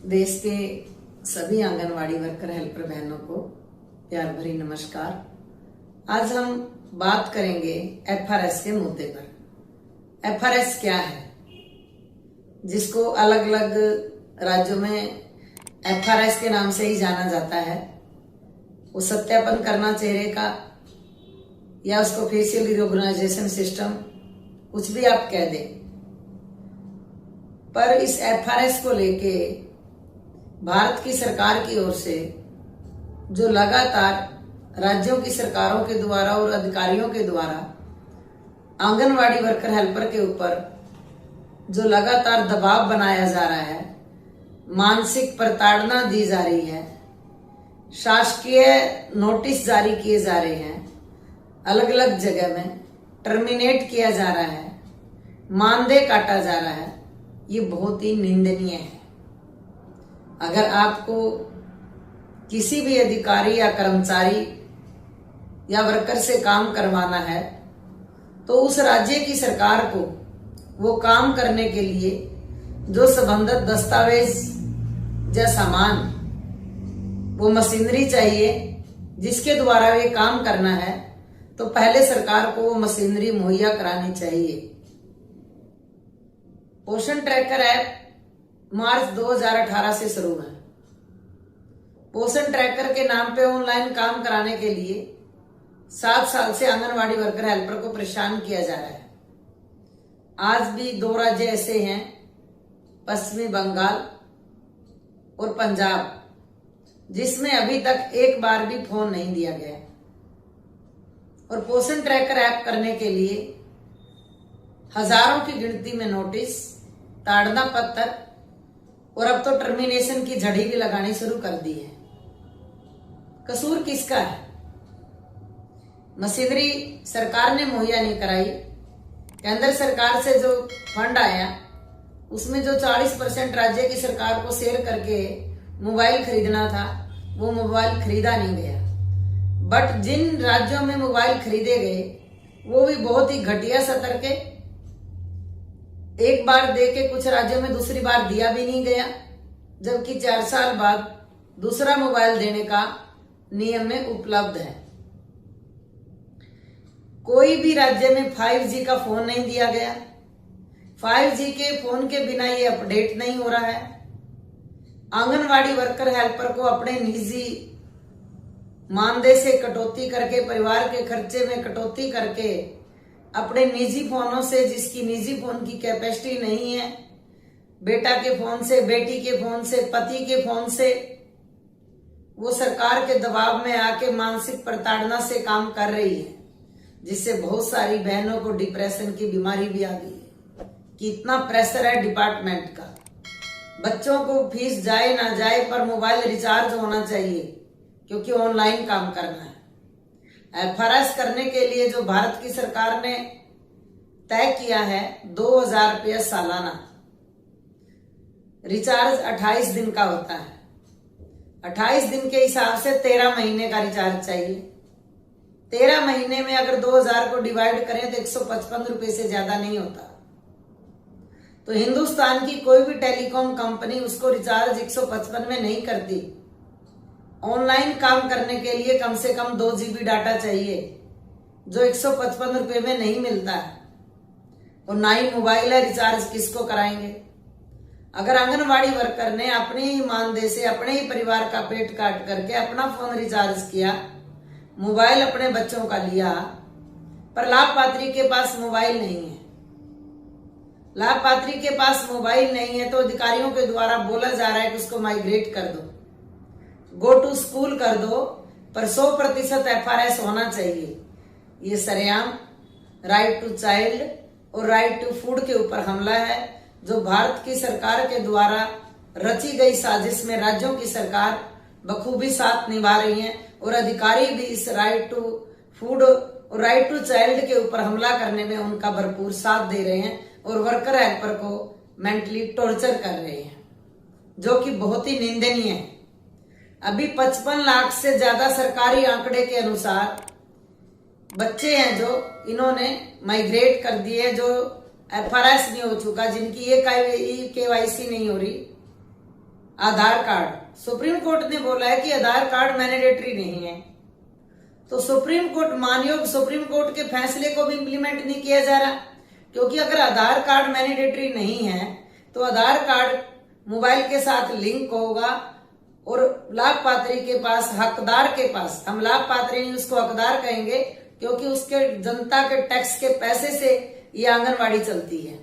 देश के सभी आंगनवाड़ी वर्कर हेल्पर बहनों को प्यार भरी नमस्कार। आज हम बात करेंगे एफआरएस के मुद्दे पर। एफआरएस क्या है, जिसको अलग अलग राज्यों में एफआरएस के नाम से ही जाना जाता है। वो सत्यापन करना चेहरे का या उसको फेशियल रिकॉग्नाइजेशन सिस्टम, कुछ भी आप कह दें, पर इस एफआरएस को लेके भारत की सरकार की ओर से जो लगातार राज्यों की सरकारों के द्वारा और अधिकारियों के द्वारा आंगनवाड़ी वर्कर हेल्पर के ऊपर जो लगातार दबाव बनाया जा रहा है, मानसिक प्रताड़ना दी जा रही है, शासकीय नोटिस जारी किए जा रहे हैं, अलग अलग जगह में टर्मिनेट किया जा रहा है, मानदेय काटा जा रहा है, ये बहुत ही निंदनीय है। अगर आपको किसी भी अधिकारी या कर्मचारी या वर्कर से काम करवाना है तो उस राज्य की सरकार को वो काम करने के लिए जो संबंधित दस्तावेज या सामान, वो मशीनरी चाहिए जिसके द्वारा ये काम करना है, तो पहले सरकार को वो मशीनरी मुहैया करानी चाहिए। पोषण ट्रैकर ऐप मार्च 2018 से शुरू है। पोषण ट्रैकर के नाम पे ऑनलाइन काम कराने के लिए 7 साल से आंगनवाड़ी वर्कर हेल्पर को परेशान किया जा रहा है। आज भी 2 राज्य ऐसे हैं, पश्चिमी बंगाल और पंजाब, जिसमें अभी तक एक बार भी फोन नहीं दिया गया। और पोषण ट्रैकर ऐप करने के लिए हजारों की गिनती में नोटिस, ताड़ना पत्र और अब तो टर्मिनेशन की झड़ी भी लगानी शुरू कर दी है। कसूर किसका है? मशीनरी सरकार ने मुहैया नहीं कराई। केंद्र सरकार से जो फंड आया उसमें जो 40% राज्य की सरकार को शेयर करके मोबाइल खरीदना था, वो मोबाइल खरीदा नहीं गया। बट जिन राज्यों में मोबाइल खरीदे गए वो भी बहुत ही घटिया स्तर के, एक बार दे के कुछ राज्यों में दूसरी बार दिया भी नहीं गया, जबकि 4 साल बाद दूसरा मोबाइल देने का नियम में उपलब्ध है। कोई भी राज्य में 5G का फोन नहीं दिया गया। 5G के फोन के बिना ये अपडेट नहीं हो रहा है। आंगनवाड़ी वर्कर हेल्पर को अपने निजी मानदेय से कटौती करके, परिवार के खर्चे में कटौती करके, अपने निजी फोनों से, जिसकी निजी फोन की कैपेसिटी नहीं है, बेटा के फोन से, बेटी के फोन से, पति के फोन से, वो सरकार के दबाव में आके मानसिक प्रताड़ना से काम कर रही है, जिससे बहुत सारी बहनों को डिप्रेशन की बीमारी भी आ गई है। कि इतना प्रेशर है डिपार्टमेंट का। बच्चों को फीस जाए ना जाए पर मोबाइल रिचार्ज होना चाहिए, क्योंकि ऑनलाइन काम करना है। एफआरएस करने के लिए जो भारत की सरकार ने तय किया है 2000 रुपया सालाना, रिचार्ज 28 दिन का होता है। 28 दिन के हिसाब से 13 महीने का रिचार्ज चाहिए। 13 महीने में अगर 2000 को डिवाइड करें तो 155 रुपए से ज्यादा नहीं होता। तो हिंदुस्तान की कोई भी टेलीकॉम कंपनी उसको रिचार्ज 155 में नहीं करती। ऑनलाइन काम करने के लिए कम से कम 2 GB डाटा चाहिए, जो 155 रुपए में नहीं मिलता है। और ना ही मोबाइल है, रिचार्ज किसको कराएंगे? अगर आंगनवाड़ी वर्कर ने अपने ही मानदेय से, अपने ही परिवार का पेट काट करके अपना फोन रिचार्ज किया, मोबाइल अपने बच्चों का लिया, पर लाभपात्री के पास मोबाइल नहीं है, लाभपात्री के पास मोबाइल नहीं है, तो अधिकारियों के द्वारा बोला जा रहा है कि उसको माइग्रेट कर दो, गो टू स्कूल कर दो, पर 100% एफआरएस होना चाहिए। ये सरेआम राइट टू चाइल्ड और राइट टू फूड के ऊपर हमला है, जो भारत की सरकार के द्वारा रची गई साजिश में राज्यों की सरकार बखूबी साथ निभा रही है। और अधिकारी भी इस राइट टू फूड और राइट टू चाइल्ड के ऊपर हमला करने में उनका भरपूर साथ दे रहे हैं और वर्कर हेल्पर को मेंटली टॉर्चर कर रहे हैं, जो कि बहुत ही निंदनीय है। अभी 55 लाख से ज्यादा सरकारी आंकड़े के अनुसार बच्चे हैं जो इन्होंने माइग्रेट कर दिए, जो एफआरएस नहीं हो चुका, जिनकी ये KYC नहीं हो रही। आधार कार्ड, सुप्रीम कोर्ट ने बोला है कि आधार कार्ड मैंडेटरी नहीं है। तो सुप्रीम कोर्ट मानयोग सुप्रीम कोर्ट के फैसले को भी इम्प्लीमेंट नहीं किया जा रहा, क्योंकि अगर आधार कार्ड मैंडेटरी नहीं है तो आधार कार्ड मोबाइल के साथ लिंक होगा और लाभपात्री के पास, हकदार के पास, हम लाभपात्री नहीं उसको हकदार कहेंगे, क्योंकि उसके जनता के टैक्स के पैसे से ये आंगनवाड़ी चलती है,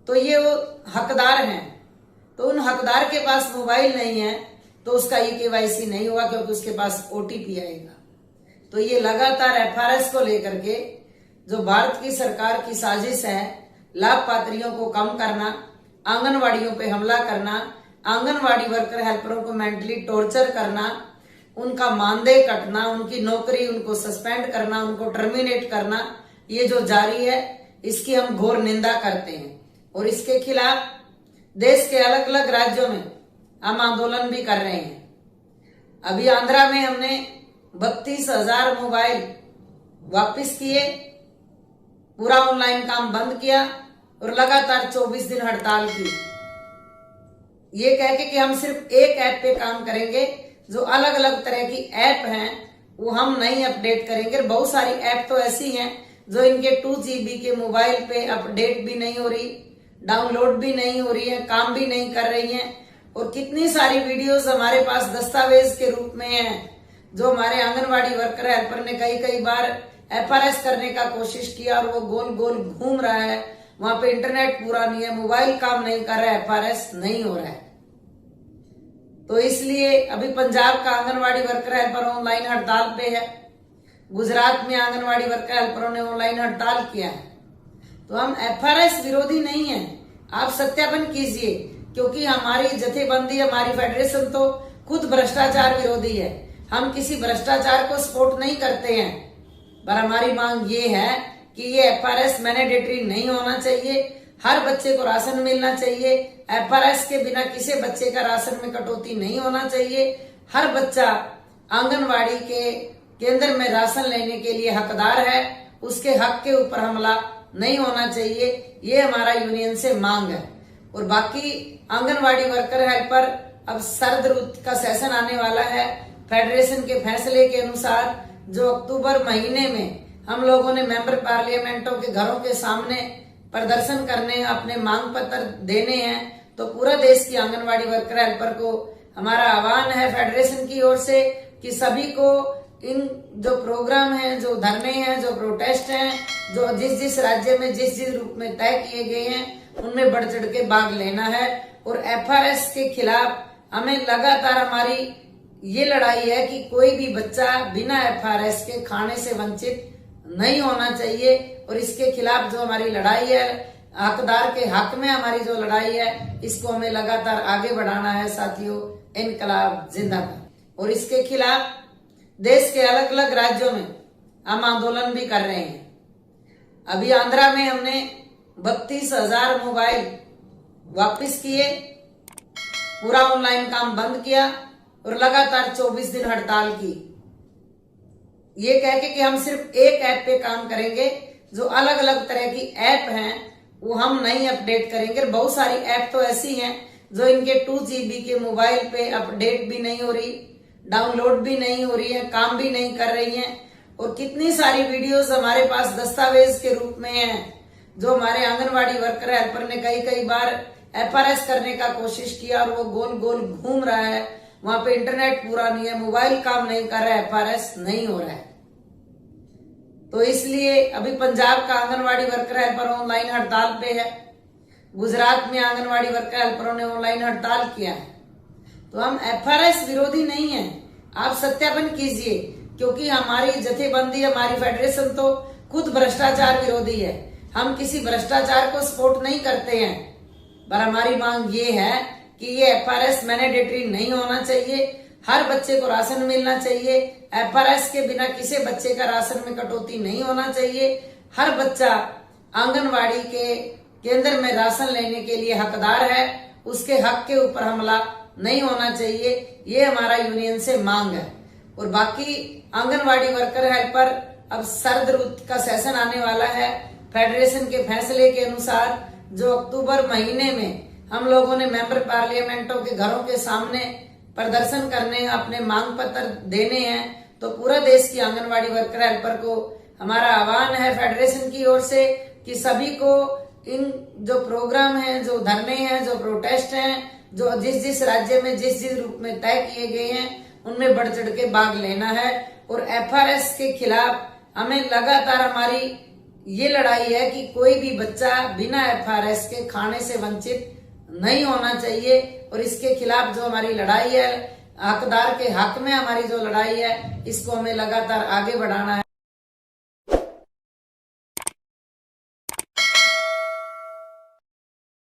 तो ये वो हकदार हैं। तो उन हकदार के पास मोबाइल नहीं है तो उसका ई-केवाईसी नहीं होगा, क्योंकि उसके पास ओटीपी आएगा। तो ये लगातार एफआरएस को लेकर के जो भारत की सरकार की साजिश है, लाभपात्रियों को कम करना, आंगनवाड़ियों पे हमला करना, आंगनवाड़ी वर्कर हेल्परों को मेंटली टॉर्चर करना, उनका मानदेय कटना, उनकी नौकरी, उनको सस्पेंड करना, उनको टर्मिनेट करना, ये जो जारी है इसकी हम घोर निंदा करते हैं। और इसके खिलाफ देश के अलग अलग राज्यों में हम आंदोलन भी कर रहे हैं। अभी आंध्रा में हमने 32,000 मोबाइल वापस किए, पूरा ऑनलाइन काम बंद किया और लगातार 24 दिन हड़ताल की, ये कह के कि हम सिर्फ एक ऐप पे काम करेंगे, जो अलग अलग तरह की ऐप हैं वो हम नहीं अपडेट करेंगे। बहुत सारी ऐप तो ऐसी हैं जो इनके 2 GB के मोबाइल पे अपडेट भी नहीं हो रही, डाउनलोड भी नहीं हो रही है, काम भी नहीं कर रही हैं। और कितनी सारी वीडियोस हमारे पास दस्तावेज के रूप में हैं, जो हमारे आंगनवाड़ी वर्कर हेल्पर ने कई बार एफआरएस करने का कोशिश किया और वो गोल गोल घूम रहा है, वहां पे इंटरनेट पूरा नहीं है, मोबाइल काम नहीं कर रहा है, एफआरएस नहीं हो रहा है। तो इसलिए अभी पंजाब का आंगनवाड़ी वर्कर हेल्पर ऑनलाइन हड़ताल पे है, गुजरात में आंगनवाड़ी वर्कर हेल्परों ने ऑनलाइन हड़ताल किया है। तो हम एफआरएस विरोधी नहीं है, आप सत्यापन कीजिए, क्योंकि हमारी जथेबंदी, हमारी फेडरेशन तो खुद भ्रष्टाचार विरोधी है। हम किसी भ्रष्टाचार को सपोर्ट नहीं करते हैं, पर हमारी मांग ये है कि ये एफआरएस मैंडेटरी नहीं होना चाहिए, हर बच्चे को राशन मिलना चाहिए, एफआरएस के बिना किसी बच्चे का राशन में कटौती नहीं होना चाहिए, हर बच्चा आंगनवाड़ी के केंद्र में राशन लेने के लिए हकदार है, उसके हक के ऊपर हमला नहीं होना चाहिए, ये हमारा यूनियन से मांग है। और बाकी आंगनवाड़ी वर्कर हेल्पर, अब सर्द रुत का सेशन आने वाला है, फेडरेशन के फैसले के अनुसार जो अक्टूबर महीने में हम लोगों ने मेंबर पार्लियामेंटों के घरों के सामने प्रदर्शन करने, अपने मांग पत्र देने हैं, तो पूरा देश की आंगनवाड़ी वर्कर हेल्पर को हमारा आह्वान है फेडरेशन की ओर से कि सभी को इन जो प्रोग्राम हैं, जो धरने हैं, जो प्रोटेस्ट हैं, जो जिस जिस राज्य में जिस जिस रूप में तय किए गए हैं, उनमें बढ़ चढ़ के भाग लेना है। और एफआरएस के खिलाफ हमें लगातार हमारी ये लड़ाई है कि कोई भी बच्चा बिना एफआरएस के खाने से वंचित नहीं होना चाहिए। और इसके खिलाफ जो हमारी लड़ाई है, हकदार के हक में हमारी जो लड़ाई है, इसको हमें लगातार आगे बढ़ाना है साथियों। इनकलाब जिंदाबाद। और इसके खिलाफ देश के अलग अलग राज्यों में हम आंदोलन भी कर रहे हैं। अभी आंध्रा में हमने 32,000 मोबाइल वापस किए, पूरा ऑनलाइन काम बंद किया और लगातार 24 दिन हड़ताल की, ये कह के कि हम सिर्फ एक ऐप पे काम करेंगे, जो अलग अलग तरह की ऐप हैं वो हम नहीं अपडेट करेंगे। बहुत सारी ऐप तो ऐसी हैं जो इनके 2 GB के मोबाइल पे अपडेट भी नहीं हो रही, डाउनलोड भी नहीं हो रही है, काम भी नहीं कर रही हैं। और कितनी सारी वीडियोस हमारे पास दस्तावेज के रूप में हैं, जो हमारे आंगनवाड़ी वर्कर हेल्पर ने कई बार एफआरएस करने का कोशिश किया और वो गोल गोल घूम रहा है, वहां पे इंटरनेट पूरा नहीं है, मोबाइल काम नहीं कर रहा है, एफआरएस नहीं हो रहा है। तो इसलिए अभी पंजाब का आंगनवाड़ी वर्कर हेल्पर ऑनलाइन हड़ताल पे है, गुजरात में आंगनवाड़ी वर्कर हेल्परों ने ऑनलाइन हड़ताल किया है। तो हम एफआरएस विरोधी नहीं है, आप सत्यापन कीजिए, क्योंकि हमारी जथेबंदी, हमारी फेडरेशन तो खुद भ्रष्टाचार विरोधी है। हम किसी भ्रष्टाचार को सपोर्ट नहीं करते हैं, पर हमारी मांग ये है कि ये एफआरएस मैंडेटरी नहीं होना चाहिए, हर बच्चे को राशन मिलना चाहिए, एफआरएस के बिना किसी बच्चे का राशन में कटौती नहीं होना चाहिए, हर बच्चा आंगनवाड़ी के केंद्र में राशन लेने के लिए हकदार है, उसके हक के ऊपर हमला नहीं होना चाहिए, ये हमारा यूनियन से मांग है। और बाकी आंगनवाड़ी वर्कर हेल्पर, अब सर्द रुत का सेशन आने वाला है, फेडरेशन के फैसले के अनुसार जो अक्टूबर महीने में हम लोगों ने मेंबर पार्लियामेंटों के घरों के सामने प्रदर्शन करने, अपने मांग पत्र देने हैं, तो पूरा देश की आंगनवाड़ी वर्कर हेल्पर को हमारा आह्वान है फेडरेशन की ओर से कि सभी को इन जो प्रोग्राम हैं, जो धरने हैं, जो प्रोटेस्ट हैं, जो जिस जिस राज्य में जिस जिस रूप में तय किए गए हैं, उनमें बढ़ चढ़ के भाग लेना है। और एफआरएस के खिलाफ हमें लगातार हमारी ये लड़ाई है कि कोई भी बच्चा बिना एफआरएस के खाने से वंचित नहीं होना चाहिए। और इसके खिलाफ जो हमारी लड़ाई है, हकदार के हक में हमारी जो लड़ाई है, इसको हमें लगातार आगे बढ़ाना है।